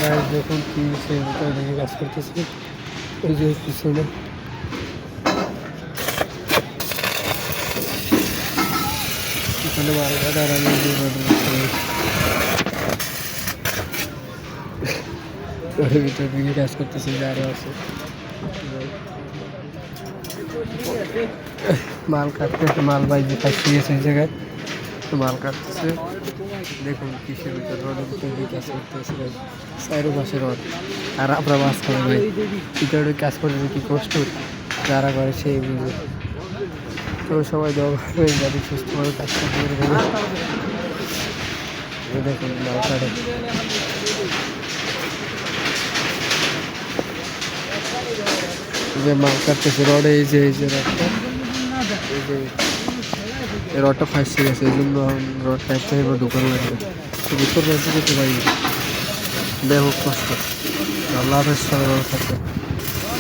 Guys দেখুন কি সে ভিতরে ঢুকে কাজ করতেছে। ওই যে পিছনে পিছনে মাল কাটা আর আমি যে রোডের ভিতরে ঢুকে কাজ করতেছে যে আরো আছে মাল কাটতেছে। মাল বাইরে কাটতে গেছে এই জায়গায়, তো মাল কাটতেছে। দেখুন কিসের ভিতরে রোডের ভিতরে ঢুকে কাজ করতেছে চারো পাশে রড, আর আমরা মাছ খাবো ভাই ভিতরে কাজ করতেছে কি কষ্ট যারা করে সেই বুঝে। তো সবাই দেওয়া যাতে সুস্থভাবে কাজ করতে পারে। দেখুন মাল কাটে যে মাল কাটতেছে রডে, এই যে রডটা, এই যে রডটা ফাঁসে গেছে, এই জন্য রডটা একটা এবার দোকান লাগবে। তো ভিতর রয়েছে যেতে পারি, ব্যাপক কষ্ট। আল্লাহ হাফেজ, সবাই ভালো থাকবে।